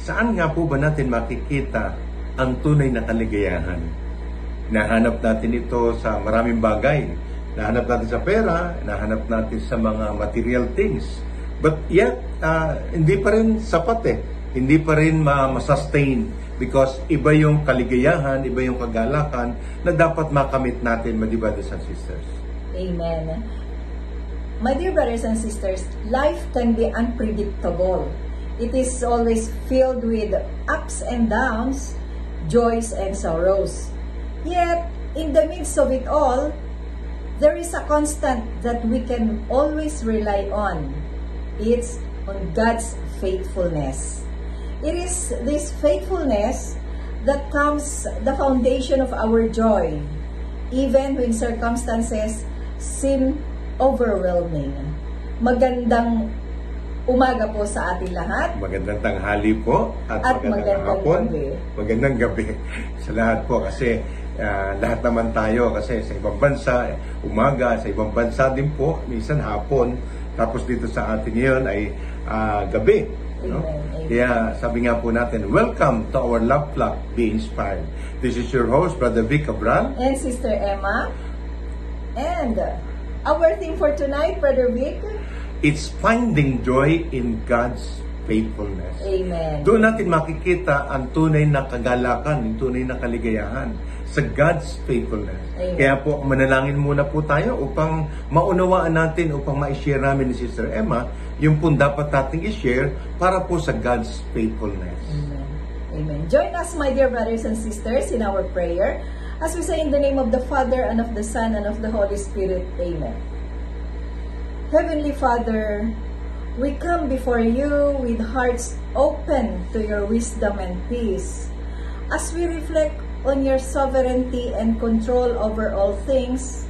Saan nga po ba natin makikita ang tunay na kaligayahan? Nahanap natin ito sa maraming bagay. Nahanap natin sa pera, nahanap natin sa mga material things. But yet, hindi pa rin sapat eh. Hindi pa rin masustain because iba yung kaligayahan, iba yung kagalakan na dapat makamit natin, my dear brothers and sisters. Amen. My dear brothers and sisters, life can be unpredictable. It is always filled with ups and downs, joys and sorrows. Yet, in the midst of it all, there is a constant that we can always rely on. It's on God's faithfulness. It is this faithfulness that comes the foundation of our joy, even when circumstances seem overwhelming. Magandang umaga po sa ating lahat. Magandang tanghali po at magandang hapon. Magandang gabi sa lahat po kasi lahat naman tayo kasi sa ibang bansa, umaga, sa ibang bansa din po, minsan hapon, tapos dito sa atin ngayon ay gabi. No? Kaya sabi nga po natin, welcome to our Love Flock, Be Inspired. This is your host, Brother Vic Cabral. And Sister Emma. And our theme for tonight, Brother Vic, it's finding joy in God's faithfulness. Amen. Doon natin makikita ang tunay na kagalakan, ang tunay na kaligayahan sa God's faithfulness. Amen. Kaya po, manalangin muna po tayo upang maunawaan natin, upang ma-share namin ni Sister Emma, yung pong dapat nating i-share para po sa God's faithfulness. Amen. Amen. Join us, my dear brothers and sisters, in our prayer as we say in the name of the Father, and of the Son, and of the Holy Spirit. Amen. Heavenly Father, we come before you with hearts open to your wisdom and peace. As we reflect on your sovereignty and control over all things,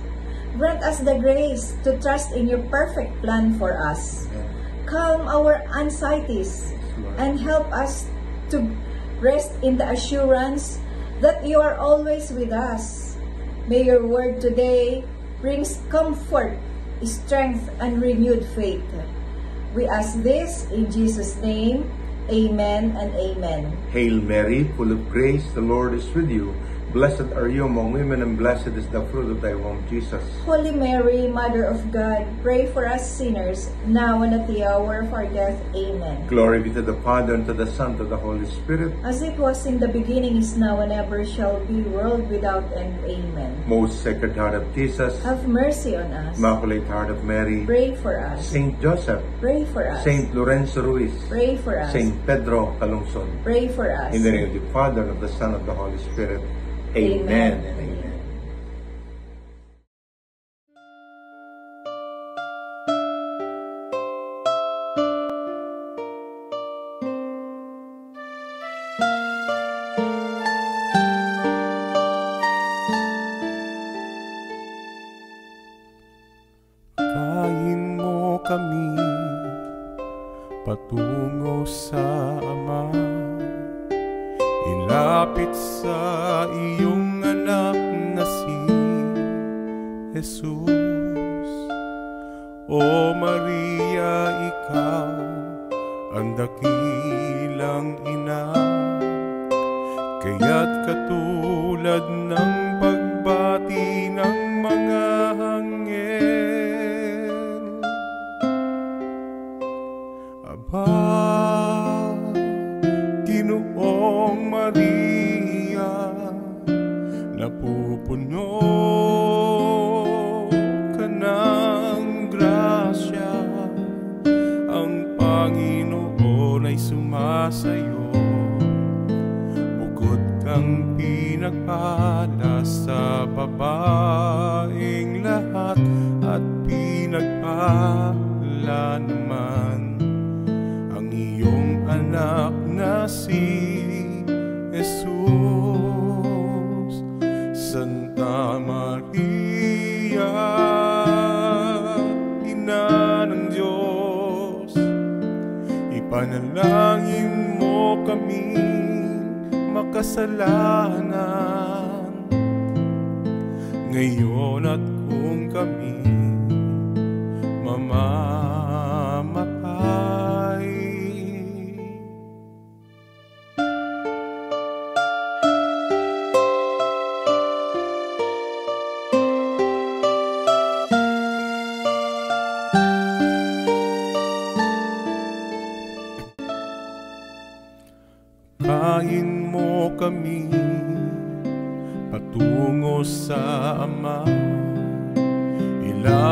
grant us the grace to trust in your perfect plan for us. Calm our anxieties and help us to rest in the assurance that you are always with us. May your word today brings comfort, strength, and renewed faith. We ask this in Jesus' name. Amen and amen. Hail Mary, full of grace, the Lord is with you. Blessed are you among women, and blessed is the fruit of thy womb, Jesus. Holy Mary, Mother of God, pray for us sinners, now and at the hour of our death. Amen. Glory be to the Father, and to the Son, and to the Holy Spirit. As it was in the beginning, is now, and ever shall be, world without end. Amen. Most Sacred Heart of Jesus, have mercy on us. Immaculate Heart of Mary, pray for us. Saint Joseph, pray for us. Saint Lorenzo Ruiz, pray for us. Saint Pedro Calungsod, pray for us. In the name of the Father, and of the Son, and of the Holy Spirit. Amen. Amen. Kain mo kami patungo sa Ama, ilapit sa iyong anak na si Jesus. O Maria, ikaw ang dakilang ina, kaya't katulad ng pagbati ng mga anghel, Aba, Ginoong Maria, napupuno ka ng grasya, ang Panginoon ay sumasayo, bukod kang pinagpala sa babaeng lahat, at pinagpala naman ang iyong anak na si Jesus. Santa Maria, Ina ng Diyos, ipanalangin mo kaming makasalanan, ngayon at kung kami mamamatay.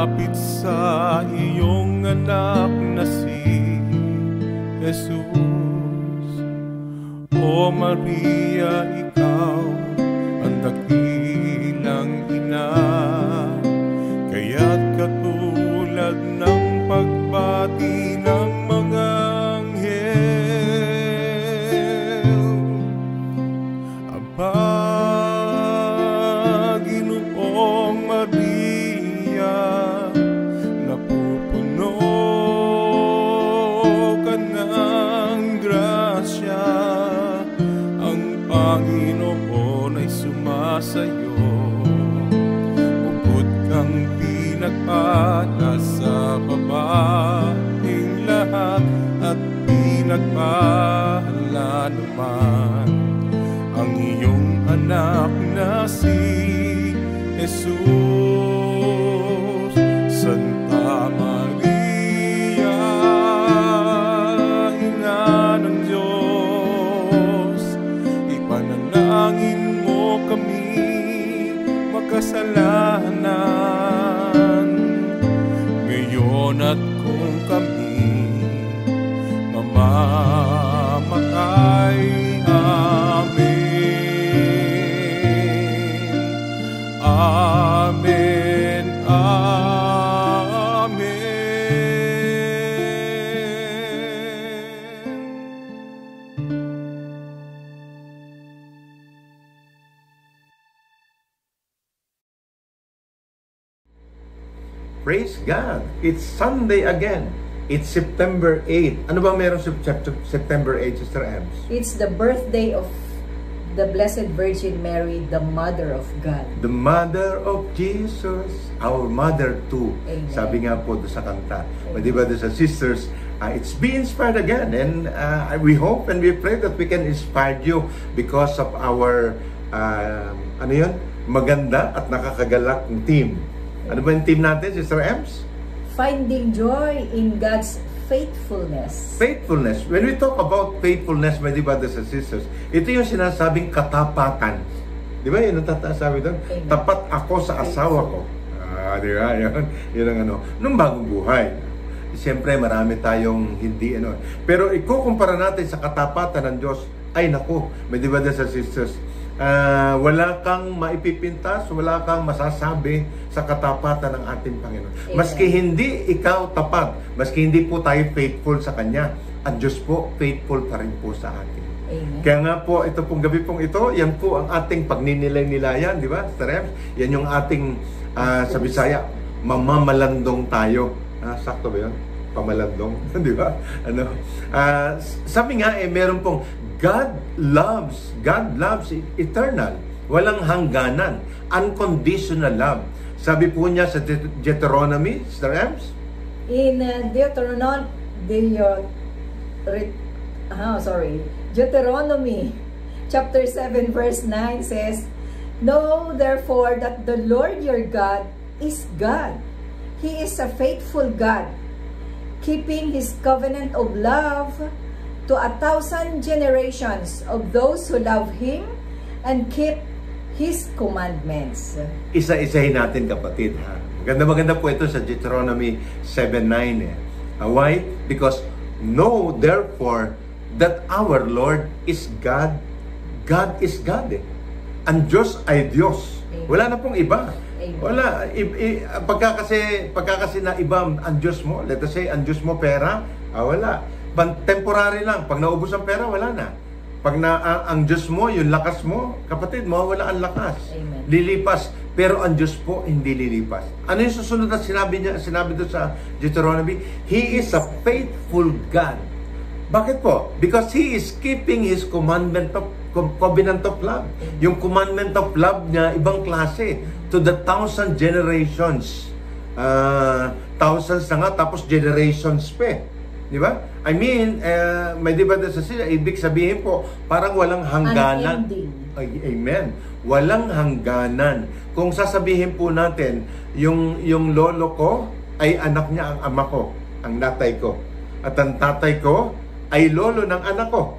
Lumapit sa iyong anak na si Jesus. O Maria, ikaw ang dakilang ina, kaya't katulad ng pagbati ng mga anghel, Aba, Ginoong Maria, napupuno ka ng grasya, ang Panginoon ay sumasayo. Bukod kang pinagpala sa babaeng lahat, at pinagpala naman ang iyong anak na si Jesus. Santa Maria, Ina ng Diyos, ipanalangin mo kami makasalanan, ngayon at kung kami mamamatay. Amen. Amen. Praise God! It's Sunday again. It's September 8. Ano ba meron sa September 8, Sister Ems? It's the birthday of the Blessed Virgin Mary, the Mother of God. The Mother of Jesus, our Mother too. Amen. Sabi nga po doon sa kanta. Di ba doon sa sisters, it's be inspired again. And we hope and we pray that we can inspire you because of our, maganda at nakakagalak team. Ano ba yung team natin, Sister Ems? Finding joy in God's faithfulness. Faithfulness. When we talk about faithfulness, my brothers and sisters, ito yung sinasabing katapatan. Di ba yun ang sabi doon? Amen. Tapat ako sa asawa ko. Di ba? Yun ang nung bagong buhay. Siyempre, marami tayong hindi Pero ikukumpara natin sa katapatan ng Diyos, ay naku, my brothers and sisters, wala kang maipipintas, wala kang masasabi sa katapatan ng ating Panginoon. Amen. Maski hindi ikaw tapat, maski hindi po tayo faithful sa Kanya, ang Diyos po faithful pa rin po sa atin. Amen. Kaya nga po, ito pong gabi pong ito, yan po ang ating pagninilay-nilayan, di ba, Sister Ems? Yan yung ating, sa Bisaya, mamamalandong tayo. Sakto ba yun? Pamalandong, di ba? Sabi nga, meron pong God loves eternal, walang hangganan, unconditional love. Sabi po niya sa Deuteronomy, Sister Ems? In Deuteronomy chapter 7 verse 9 says, "Know therefore that the Lord your God is God. He is a faithful God, keeping His covenant of love to 1,000 generations of those who love Him and keep His commandments." Isa-isahin natin, kapatid, ha? Maganda po ito sa Deuteronomy 7:9. Why? Because know therefore that our Lord is God. God is God. Ang Diyos ay Diyos. Wala na pong iba. Amen. Wala. Pagka kasi na iba ang Diyos mo, let us say, ang Diyos mo pera, wala. Temporary lang. Pag naubos ang pera, wala na. Pag ang Diyos mo, yung lakas mo, kapatid, mawawala ang lakas. Amen. Lilipas. Pero ang Diyos po, hindi lilipas. Ano yung susunod na sinabi doon sa Deuteronomy? He is a faithful God. Bakit po? Because He is keeping His covenant of love. Yung commandment of love niya, ibang klase. To the 1,000 generations. Thousands na nga, tapos generations pa. Di ba? I mean, may diba sa sila, ibig sabihin po, parang walang hangganan. Amen. Walang hangganan. Kung sasabihin po natin, yung lolo ko ay anak niya ang ama ko, ang tatay ko. At ang tatay ko ay lolo ng anak ko.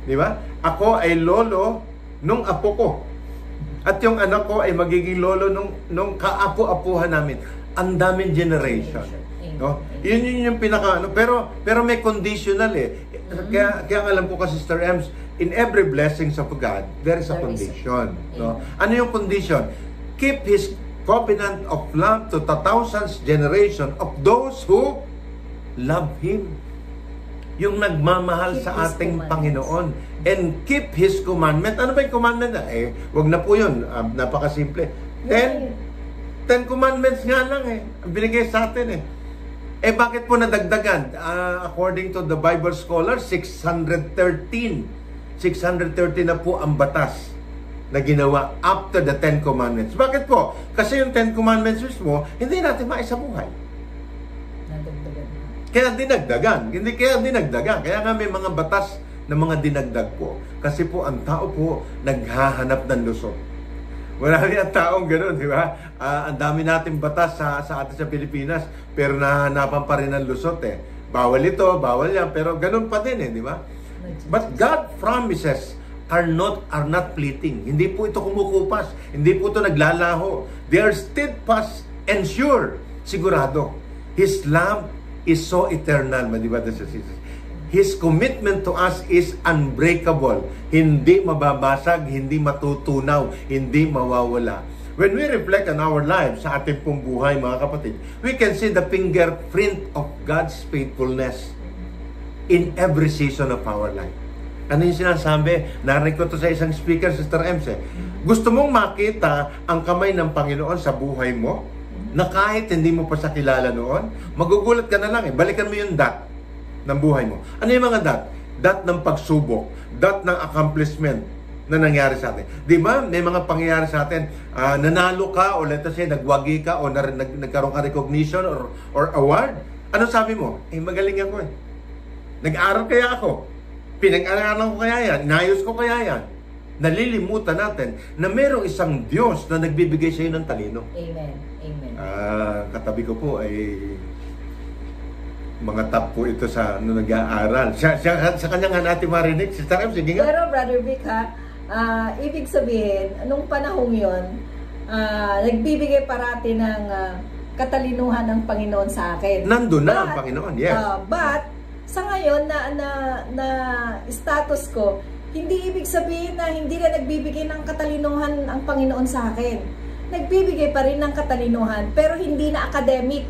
Di ba? Ako ay lolo nung apo ko. At yung anak ko ay magiging lolo nung kaapo-apuhan namin. Ang daming generation. No? Yun yung pinaka pero may conditional eh. Kaya alam ko kasi Sister Ems, in every blessings of God, there is a condition. No? Ano yung condition? Keep His covenant of love to the thousands generation of those who love Him. Yung nagmamahal sa ating Panginoon. And keep His commandment. Ano ba yung commandment? Wag na po yun. Napakasimple. Ten commandments nga lang ang binigay sa atin bakit po nadagdagan? According to the Bible scholar, 613 na po ang batas na ginawa after the 10 commandments. Bakit po? Kasi yung 10 commandments mismo, hindi natin maisabuhay. Kaya dinagdagan. Kaya nga may mga batas na mga dinagdag po. Kasi po ang tao po naghahanap ng lusot. Wala rin ang taong gano'n, di ba? Ang dami nating batas sa atin sa Pilipinas, pero nahahanapan pa rin ng lusot Bawal ito, bawal yan, pero gano'n pa din di ba? But God promises are not fleeting. Hindi po ito kumukupas. Hindi po ito naglalaho. They are steadfast and sure. Sigurado. His love is so eternal, di ba? His commitment to us is unbreakable. Hindi mababasag, hindi matutunaw, hindi mawawala. When we reflect on our lives sa ating pong buhay, mga kapatid, we can see the fingerprint of God's faithfulness in every season of our life. Ano yung sinasabi? Narinig ko to sa isang speaker, Sister Ems. Gusto mong makita ang kamay ng Panginoon sa buhay mo? Na kahit hindi mo pa siya kilala noon, magugulat ka na lang balikan mo yung dot ng buhay mo. Ano yung mga dot? Dot ng pagsubok, dot ng accomplishment na nangyari sa atin. Di ba? May mga pangyayari sa atin, nanalo ka o let's say nagwagi ka o nagkaroon ka recognition or award. Ano sabi mo? Magaling ako Nag-aral kaya ako. Pinag-aralan ko kaya yan. Inayos ko kaya yan. Nalilimutan natin na mayroong isang Diyos na nagbibigay sa iyo ng talino. Amen. Amen. Katabi ko po ay mga top po ito sa nag-aaral. Sa kanya nga natin marinig. Sister Em, sige nga. Pero Brother Vic ibig sabihin, nung panahong yun, nagbibigay parati ng katalinuhan ng Panginoon sa akin. Nandun na ang Panginoon, yes. But, sa ngayon na status ko, hindi ibig sabihin na hindi na nagbibigay ng katalinuhan ang Panginoon sa akin. Nagbibigay pa rin ng katalinuhan, pero hindi na academic.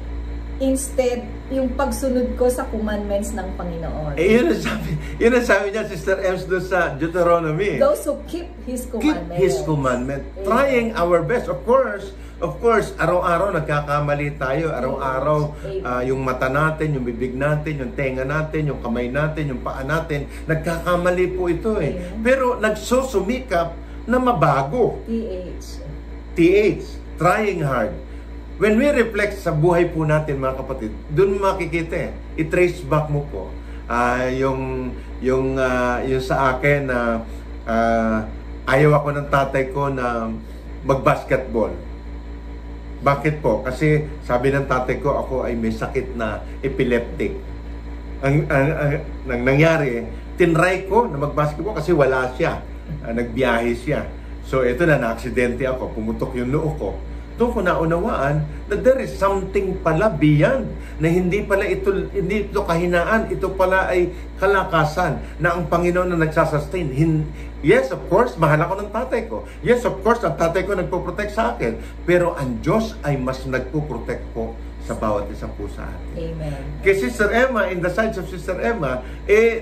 Instead, yung pagsunod ko sa commandments ng Panginoon. Yun ang sabi niya, Sister Ems, doon sa Deuteronomy. Those who keep His commandments. Keep His commandment. Trying our best. Of course, araw-araw nagkakamali tayo. Araw-araw, yung mata natin, yung bibig natin, yung tenga natin, yung kamay natin, yung paa natin, nagkakamali po ito Pero nagsusumikap na mabago. TH. Trying hard. When we reflect sa buhay po natin, mga kapatid, doon makikita i-trace back mo po yung sa akin na ayaw ako ng tatay ko na mag-basketball. Bakit po? Kasi sabi ng tatay ko, ako ay may sakit na epileptic. Ang nangyari, tinry ko na mag-basketball kasi wala siya. Nagbiyahe siya. So ito na-aksidente ako, pumutok yung noo ko. Doon ko naunawaan na there is something pala beyond, na hindi ito kahinaan, ito pala ay kalakasan na ang Panginoon na nagsasustain. Yes, of course, mahal ako ng tatay ko. Yes, of course, ang tatay ko nagpo-protect sa akin. Pero ang Diyos ay mas nagpo-protect po sa bawat isang po sa atin. Amen. Kay Sister Emma, in the sides of Sister Emma,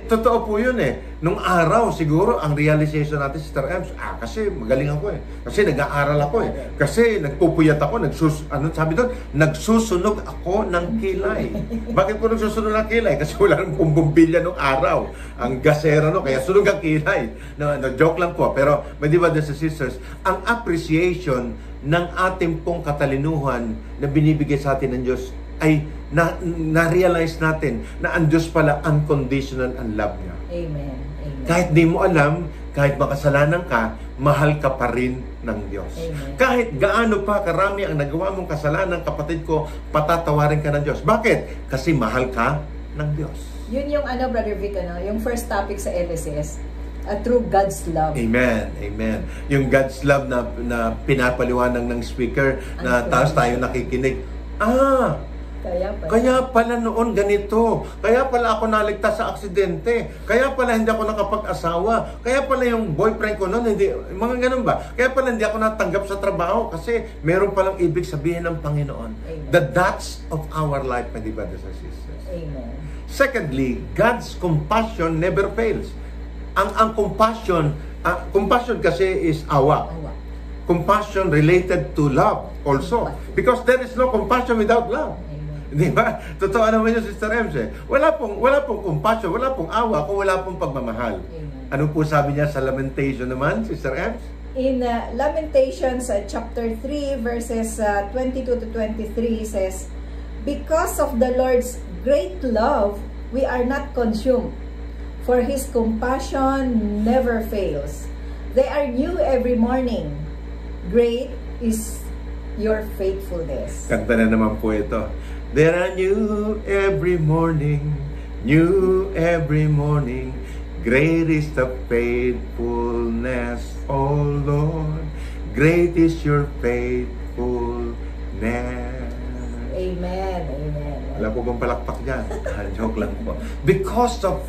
totoo po yun Nung araw, siguro, ang realization natin, Sister Emma, kasi magaling ako Kasi nag-aaral ako Kasi nagpupuyat ako, sabi doon, nagsusunog ako ng kilay. Bakit po nagsusunog ng kilay? Kasi wala nang bumbumbilya nung araw. Ang gasera, kaya sunog ang kilay. Joke lang po. Pero, may di ba sa sisters, ang appreciation ng ating pong katalinuhan na binibigay sa atin ng Diyos ay na-realize natin na ang Diyos pala unconditional ang love niya. Amen. Amen. Kahit di mo alam, kahit makasalanan ka, mahal ka pa rin ng Diyos. Amen. Kahit gaano pa karami ang nagawa mong kasalanan, kapatid ko, patatawarin ka ng Diyos. Bakit? Kasi mahal ka ng Diyos. Yun yung Brother Vic, yung first topic sa LSS. through God's love. Amen. Amen. Yung God's love na pinapaliwanag ng speaker na tapos tayo nakikinig. Kaya pala noon ganito. Kaya pala ako naligtas sa aksidente. Kaya pala hindi ako nakapag-asawa. Kaya pala yung boyfriend ko noon, hindi, mga ganun ba? Kaya pala hindi ako natanggap sa trabaho kasi meron palang ibig sabihin ng Panginoon. Amen. The dots of our life, my dear brothers and sisters. Amen. Secondly, God's compassion never fails. Ang compassion, compassion kasi is awa. Compassion related to love also. Because there is no compassion without love. Di ba? Totoo naman yun, Sister Ems. Wala pong compassion, wala pong awa kung wala pong pagmamahal. Ano po sabi niya sa Lamentation naman, Sister Ems? In Lamentations chapter 3 verses 22 to 23 says, "Because of the Lord's great love, we are not consumed, for His compassion never fails. They are new every morning. Great is your faithfulness." Kanta na naman po ito. There are new every morning, new every morning. Great is the faithfulness, O Lord. Great is your faithfulness. Amen. Amen. Wala po bang palakpak dyan? Joke lang po. Because of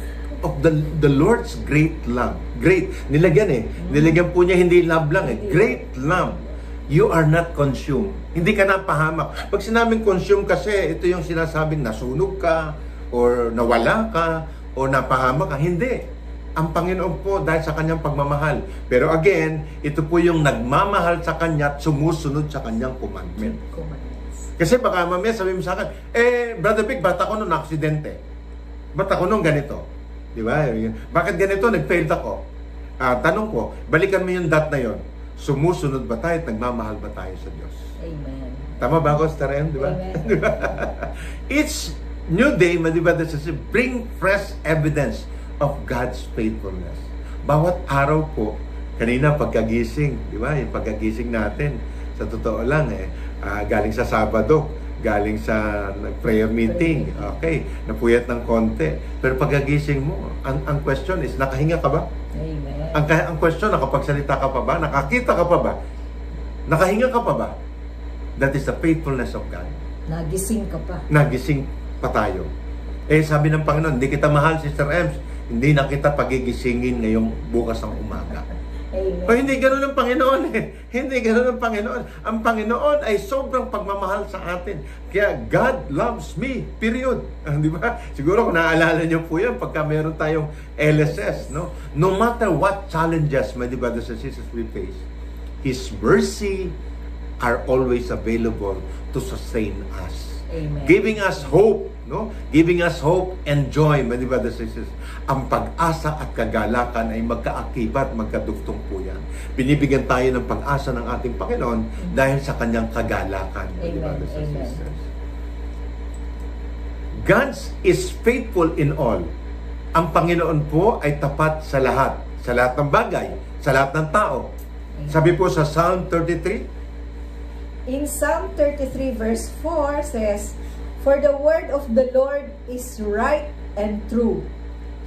the Lord's great love. Great. Nilagyan Nilagyan po niya hindi love lang Great love. You are not consumed. Hindi ka napahamak. Pag sinabing consume kasi, ito yung sinasabing nasunog ka, or nawala ka, o napahamak ka. Hindi. Ang Panginoon po dahil sa kanyang pagmamahal. Pero again, ito po yung nagmamahal sa kanya at sumusunod sa kanyang commandment. Kasi baka mamaya sabihin mo sa akin, Brother Vic, ba't ako nung aksidente? Ba't ako nung ganito? Di ba? Bakit ganito? Nag-failed ako. Tanong ko, balikan mo yung dot na yon. Sumusunod ba tayo at nagmamahal ba tayo sa Diyos? Amen. Tama ba ako, Sister Em? Di ba? Each new day, di ba, bring fresh evidence of God's faithfulness. Bawat araw po, kanina pagkagising, di ba? Yung pagkagising natin, sa totoo lang galing sa Sabado, galing sa prayer meeting, okay, napuyat ng konti. Pero pagkagising mo, ang question is, nakahinga ka ba? Amen. Ang question, nakapagsalita ka pa ba? Nakakita ka pa ba? Nakahinga ka pa ba? That is the faithfulness of God. Nagising ka pa. Nagising pa tayo. Sabi ng Panginoon, hindi kita mahal, Sister Ems, hindi na kita pagigisingin ngayong bukas ng umaga. Amen. O hindi ganoon ang Panginoon Hindi ganoon ang Panginoon. Ang Panginoon ay sobrang pagmamahal sa atin. Kaya God loves me, period. Di ba? Siguro kung naaalala niyo po yan, pagka meron tayong LSS, no? No matter what challenges, my dear brothers and sisters, we face, His mercy are always available to sustain us. Amen. Giving us hope, no? Giving us hope and joy, my dear brothers and sisters. Ang pag-asa at kagalakan ay magkaakibat, magkadugtong po yan. Binibigyan tayo ng pag-asa ng ating Panginoon dahil sa kanyang kagalakan, my dear brothers and sisters. God is faithful in all. Ang Panginoon po ay tapat sa lahat ng bagay, sa lahat ng tao. Sabi po sa Psalm 33, in Psalm 33 verse 4 says, "For the word of the Lord is right and true.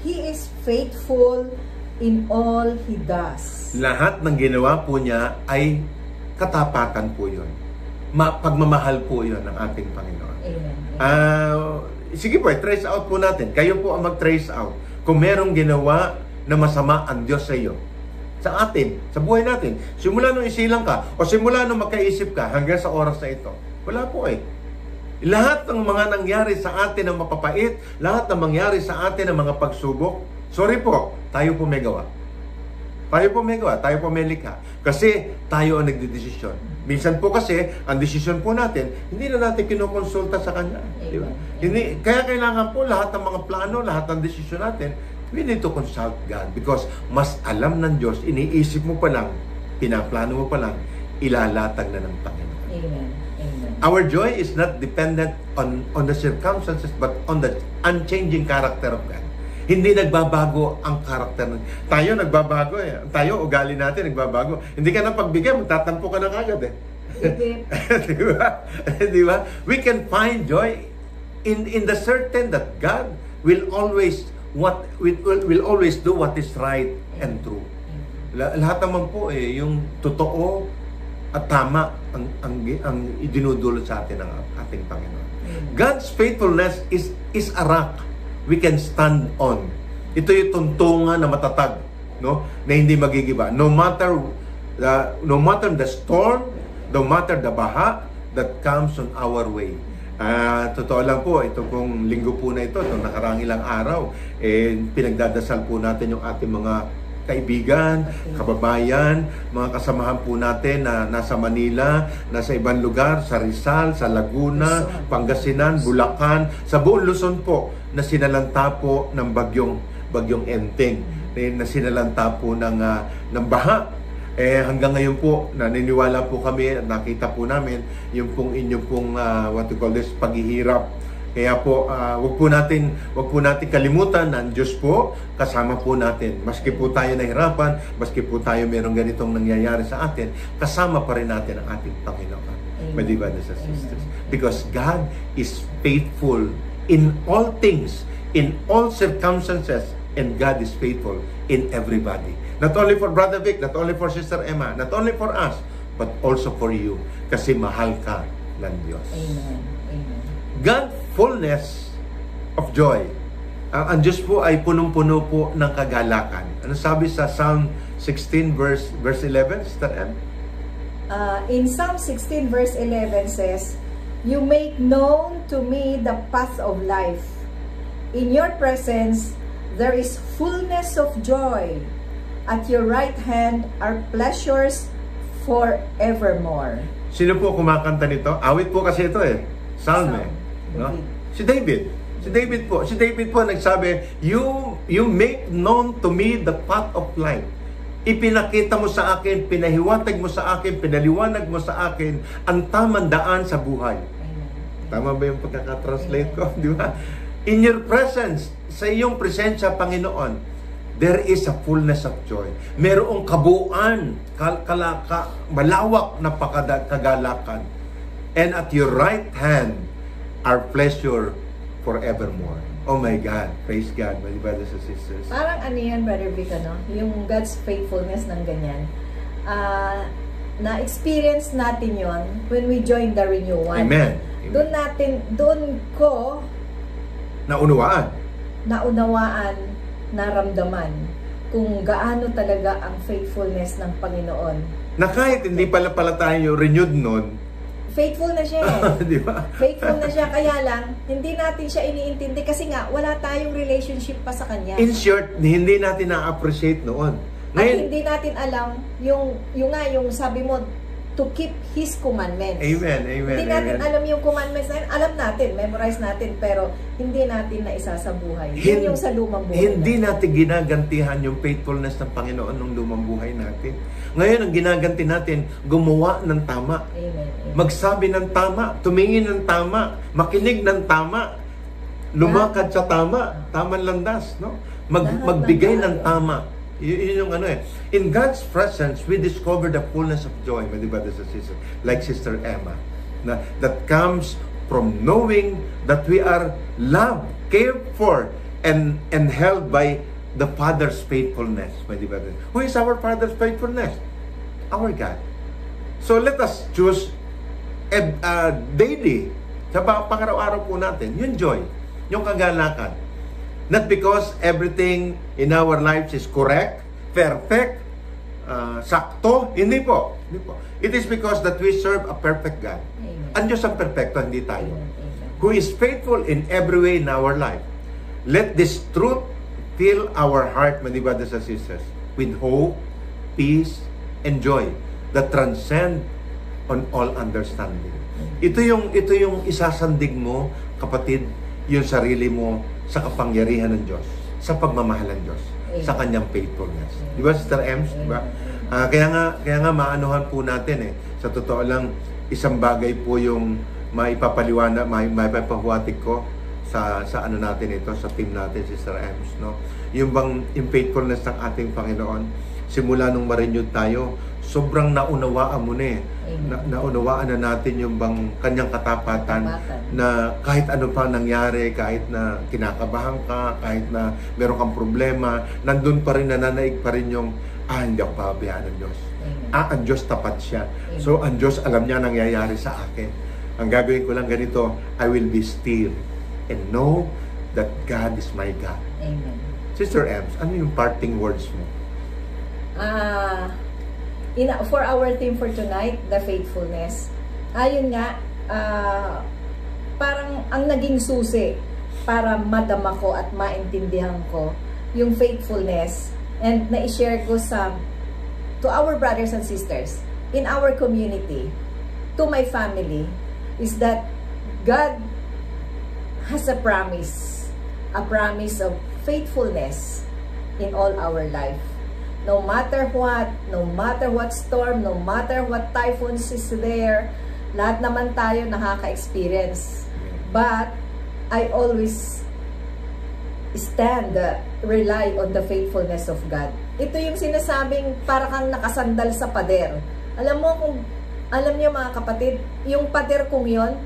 He is faithful in all He does." Lahat ng ginawa po niya ay katapatan po yun. Pagmamahal po yun ng ating Panginoon. Amen. Sige po, trace out po natin. Kayo po ang mag-trace out. Kung merong ginawa na masama ang Diyos sa iyo, sa atin, sa buhay natin. Simula nung isilang ka, o simula nung magkaisip ka, hanggang sa oras na ito. Wala po Lahat ng mga nangyari sa atin ng mapapait, lahat ng mangyari sa atin ng mga pagsubok, sorry po, tayo po may gawa. Tayo po may gawa, tayo po may likha. Kasi tayo ang nagdidesisyon. Minsan po kasi, ang desisyon po natin, hindi na natin kinukonsulta sa Kanya. Di ba? Kaya kailangan po lahat ng mga plano, lahat ng desisyon natin, we need to consult God. Because mas alam ng Diyos, iniisip mo pa lang, pinaplano mo pa lang, ilalatag na ng Panginoon. Amen. Our joy is not dependent on the circumstances but on the unchanging character of God. Hindi nagbabago ang karakter. Tayo nagbabago Tayo, ugali natin nagbabago. Hindi ka na pagbigay, magtatampo ka na kagad Di ba? We can find joy in the certain that God will always will always do what is right and true. Lahat naman po yung totoo at tama ang idinudulot sa atin ng ating Panginoon. God's faithfulness is a rock we can stand on. Ito yung tuntungan na matatag, no? Na hindi magigiba. No matter the storm, no matter the baha that comes on our way. Totoo lang po, ito pong linggo po na ito, itong nakarang ilang araw, pinagdadasal po natin yung ating mga kaibigan, kababayan, mga kasamahan po natin na nasa Manila, nasa ibang lugar, sa Rizal, sa Laguna, Pangasinan, Bulacan, sa buong Luzon po, na sinalanta po ng bagyong Enteng, na sinalanta po ng baha. Hanggang ngayon po, naniniwala po kami at nakita po namin yung pong inyong pong what we call this, paghihirap. Kaya po, wag po natin kalimutan na ang Diyos po kasama po natin. Maski po tayo nahirapan, maski po tayo merong ganitong nangyayari sa atin, kasama pa rin natin ang ating Panginoon. My dear brothers and sisters. Because God is faithful in all things, in all circumstances, and God is faithful in everybody. Not only for Brother Vic, not only for Sister Emma, not only for us, but also for you. Kasi mahal ka ng Diyos. Amen. Amen. God, fullness of joy. Ang Diyos po ay punong-puno po ng kagalakan. Ano sabi sa Psalm 16 verse 11, Sister M? In Psalm 16 verse 11 says, "You make known to me the path of life. In your presence there is fullness of joy. At your right hand are pleasures forevermore." Sino po kumakanta nito? Awit po kasi ito Psalm. No? Si David po nagsabi, you make known to me the path of life. Ipinakita mo sa akin, pinahiwatag mo sa akin, pinaliwanag mo sa akin ang tamang daan sa buhay. Tama ba yung pagkakatranslate ko? Di ba? In your presence, sa iyong presensya, Panginoon, there is a fullness of joy. Merong kabuuan, malawak na kagalakan. And at your right hand are pleasure forevermore. Oh my God. Praise God, my brothers and sisters. Parang ano yan, Brother Vic, no? Yung God's faithfulness ng ganyan. Na-experience natin yon when we join the renewal. Amen. Doon ko naunawaan, naramdaman kung gaano talaga ang faithfulness ng Panginoon. Na kahit hindi pala tayo renewed nun, faithful na siya di ba? Faithful na siya, kaya lang, hindi natin siya iniintindi kasi nga, wala tayong relationship pa sa Kanya. In short, hindi natin na-appreciate noon. At hindi natin alam, yung sabi mo, to keep His commandments. Amen, amen. Hindi natin alam yung commandments na yun. Alam natin, memorize natin, pero hindi natin na isa sa buhay. Yun yung sa lumang buhay. Hindi natin ginagantihan yung faithfulness ng Panginoon ng lumang buhay natin. Ngayon, ang ginaganti natin, gumawa ng tama. Amen. Magsabi ng tama, tumingin ng tama, makinig ng tama, lumakad sa tama, tamang landas, no? Magbigay ng tama. Yun yung In God's presence, we discover the fullness of joy, my dear brothers and sisters, like Sister Emma, that comes from knowing that we are loved, cared for, and held by the Father's faithfulness, my dear brothers. Who is our Father's faithfulness? Our God. So let us choose daily, sa pang-araw-araw po natin, yung joy, yung kagalakan. Not because everything in our lives is correct, perfect, sakto. Hindi po. It is because that we serve a perfect God. Amen. Ang Diyos ang perfecto, hindi tayo. Amen. Who is faithful in every way in our life. Let this truth fill our heart, my dear brothers and sisters, with hope, peace, and joy that transcend on all understanding. Ito yung isasandig mo, kapatid, yung sarili mo sa kapangyarihan ng Diyos, sa pagmamahal ng Diyos, sa Kanyang faithfulness. Di ba, Sister Ems? Di ba? Kaya nga maanuhan po natin Sa totoo lang, isang bagay po yung maipapaliwanag, maipapahuwatig ko sa ano natin ito, sa team natin, Sister Ems, no? Yung faithfulness ng ating Panginoon, simula nung ma-renew tayo, sobrang naunawaan mo na eh. Amen. Naunawaan na natin yung bang kanyang katapatan Katapatan. na kahit ano pa nangyari, kahit na kinakabahan ka, kahit na meron kang problema, nandun pa rin, nananaig pa rin yung, hindi ako pabayaan ng Diyos. Amen. Ang Diyos tapat siya. Amen. So, ang Diyos alam niya nangyayari sa akin. Ang gagawin ko lang ganito, I will be still and know that God is my God. Amen. Sister Ems, ano yung parting words mo? For our theme for tonight, the faithfulness. Ayun nga, parang ang naging susi para madama ko at maintindihan ko yung faithfulness, and na-share ko to our brothers and sisters in our community, to my family, is that God has a promise of faithfulness in all our life. No matter what storm, no matter what typhoons is there, lahat naman tayo nakaka-experience. But I always rely on the faithfulness of God. Ito yung sinasabing para kang nakasandal sa pader. Alam niyo mga kapatid, yung pader kong yun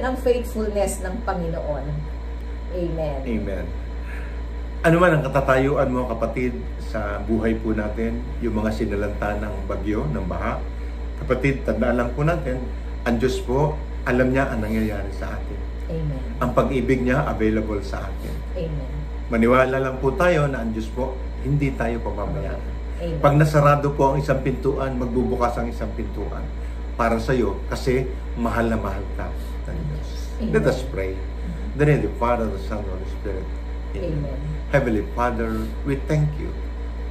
ang faithfulness ng Panginoon. Amen. Amen. Ano man ang katatayuan mo, kapatid, sa buhay po natin, yung mga sinalanta ng bagyo, ng baha, kapatid, tandaan lang po natin, ang Diyos po, alam niya ang nangyayari sa atin. Amen. Ang pag-ibig niya, available sa atin. Amen. Maniwala lang po tayo na ang Diyos po, hindi tayo pababayaan. Amen. Pag nasarado po ang isang pintuan, magbubukas ang isang pintuan para sa iyo, kasi mahal na mahal ka ng Diyos. Amen. Let us pray. In the name of the Father, the Son, and the Holy Spirit. Amen. Heavenly Father, we thank you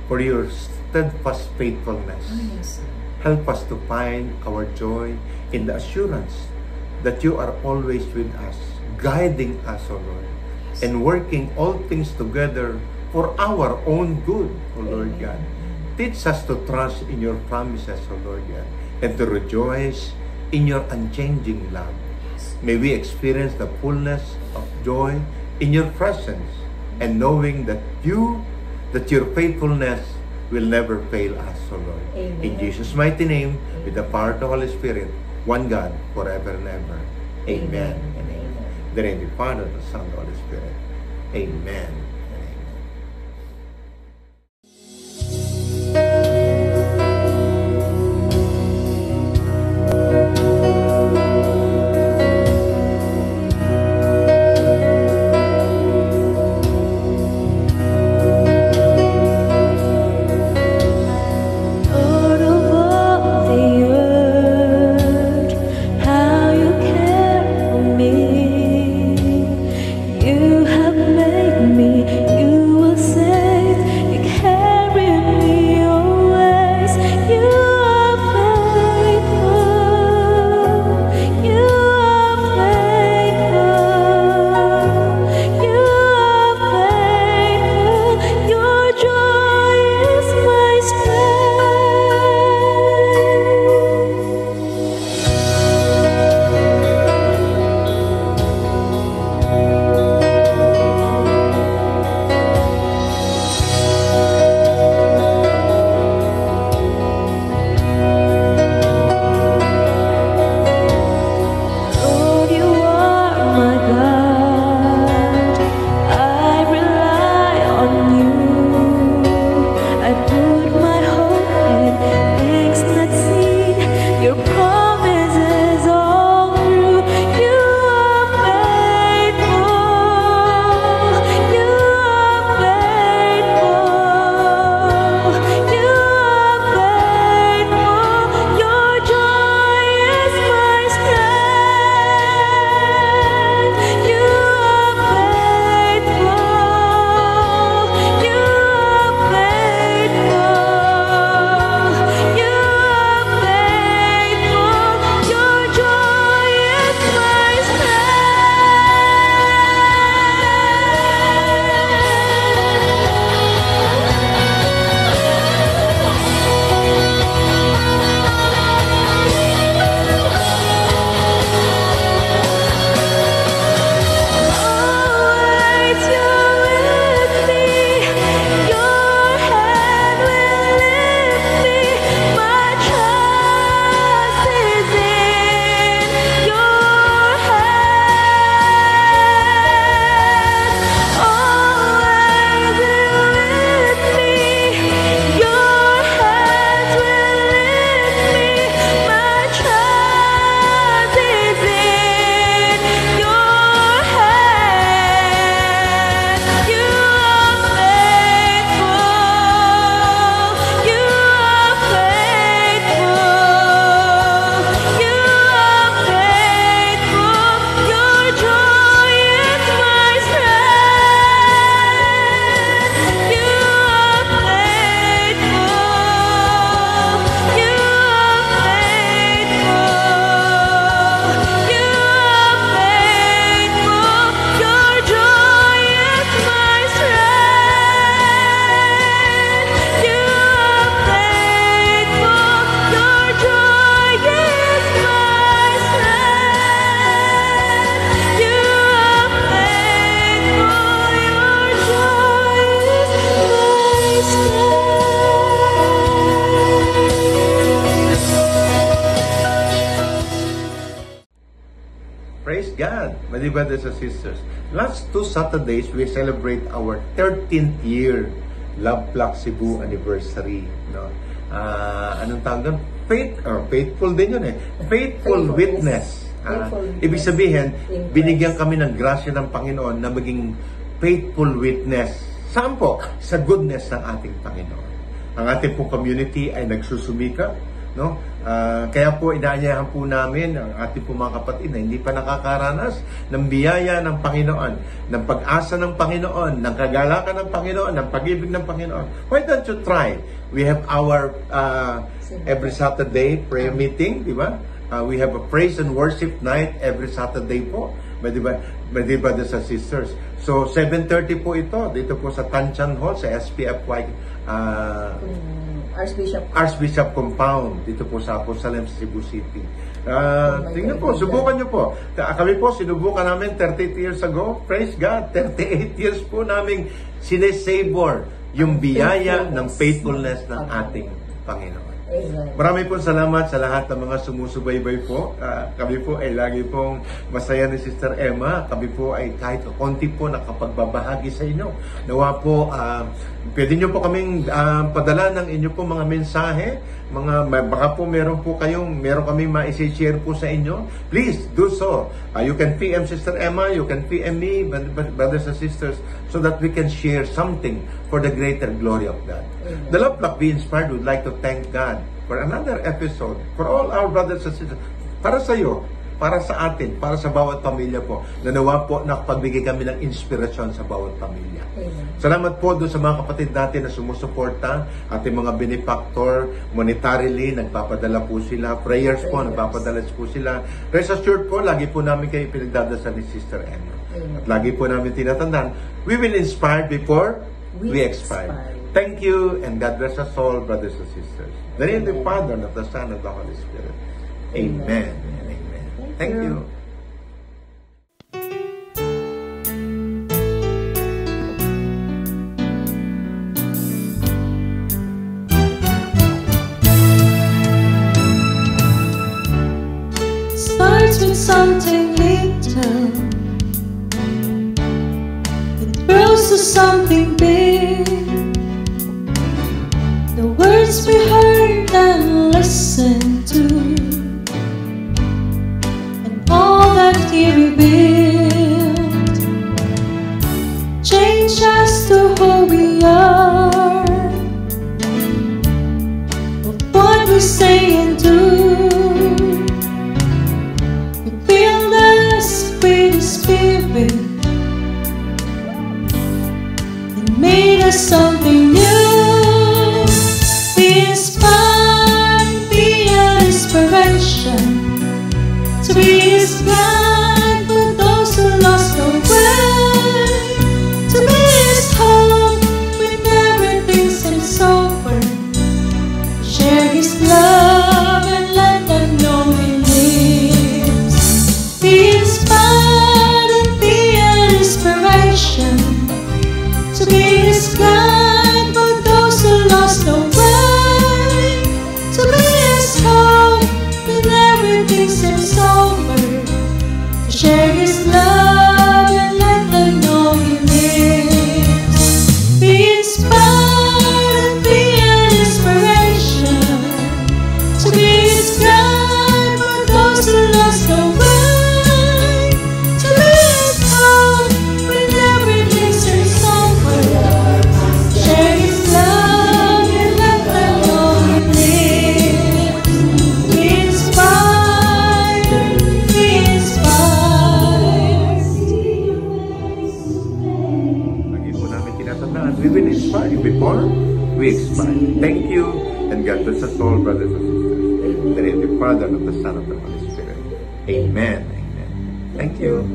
for your steadfast faithfulness. Yes. Help us to find our joy in the assurance that you are always with us, guiding us, O Lord, and working all things together for our own good, O Lord God. Teach us to trust in your promises, O Lord God, and to rejoice in your unchanging love. May we experience the fullness of joy in your presence, and knowing that your faithfulness will never fail us, O Lord. Amen. In Jesus' mighty name, with the power of the Holy Spirit, one God, forever and ever. Amen. And amen. In the name of the Father, the Son, and the Holy Spirit. Amen. And amen. Lord of all the earth, how you care for me. You have made me Praise God, my dear brothers and sisters. Last 2 Saturdays, we celebrate our 13th year Love Plug Cebu anniversary. No? Anong tawag doon? Faithful din yun eh. Faithful witness. Ibig sabihin, binigyan kami ng grasya ng Panginoon na maging faithful witness. Saan po? Sa goodness ng ating Panginoon. Ang ating pong community ay nagsusumikap. No? Kaya po inaanyayahan po namin ang ating po mga kapatid na hindi pa nakakaranas ng biyaya ng Panginoon, ng pag-asa ng Panginoon, ng kagalakan ng Panginoon, ng pag-ibig ng Panginoon. Why don't you try? We have our every Saturday prayer meeting, di ba? We have a praise and worship night every Saturday po. My dear brothers and sisters. So 7:30 po ito dito po sa Tanchan Hall sa SPFY Archbishop Compound dito po sa Aposalem, Cebu City. Tingnan po, subukan nyo po. Kami po, sinubukan namin 38 years ago. Praise God, 38 years po namin sinesavor yung biyaya ng faithfulness ng ating Panginoon. Amen. Marami pong salamat sa lahat ng mga sumusubaybay po. Kami po ay lagi pong masaya ni Sister Emma. Kami po ay kahit konti po nakapagbabahagi sa inyo. Nawa po, pwede nyo po kaming padala ng inyo po mga mensahe. Baka po meron kaming ma-share po sa inyo. Please do so. You can PM Sister Emma, you can PM me, brothers and sisters, so that we can share something for the greater glory of God. Amen. The Love Plug Be Inspired would like to thank God for another episode, for all our brothers and sisters, para sa iyo, para sa atin, para sa bawat pamilya po, na nawa po nakapagbigay kami ng inspirasyon sa bawat pamilya. Amen. Salamat po doon sa mga kapatid natin na sumusuporta, ating mga benefactor, monetarily, nagpapadala po sila, prayers po, nagpapadala po sila. Rest assured po, lagi po namin kayo pinagdadasal ni Sister Emma. Amen. At lagi po namin tinatandaan, we will inspire before we expire. Thank you, and God bless us all, brothers and sisters. In the name of the Father, and of the Son, and of the Holy Spirit. Amen. And amen. Thank you. Starts with something little, it grows to something big. The words we heard and listened to, and all that He revealed, change us to who we are, of what we say and do. He filled us with His Spirit and made us something new. Be inspired, be an inspiration, to be His guide for those who lost their way, to be His hope when everything seems over, share His love and let them know He lives. Be inspired and be an inspiration, to be His guide for those who lost their way, to be His hope when everything seems over, to share His love and let them know He lives. Be inspired and be an inspiration, to be His guide for those who lost their way, to be His hope when everything seems over, share His love and let them know He lives. Be inspired, be inspired. Lagi po namin tinatandaan, we will inspire you before we expire. Thank you, and God bless us all, brothers and sisters. In the name of the Father, and of the Son, and of the Holy Spirit. Amen. Amen. Thank you.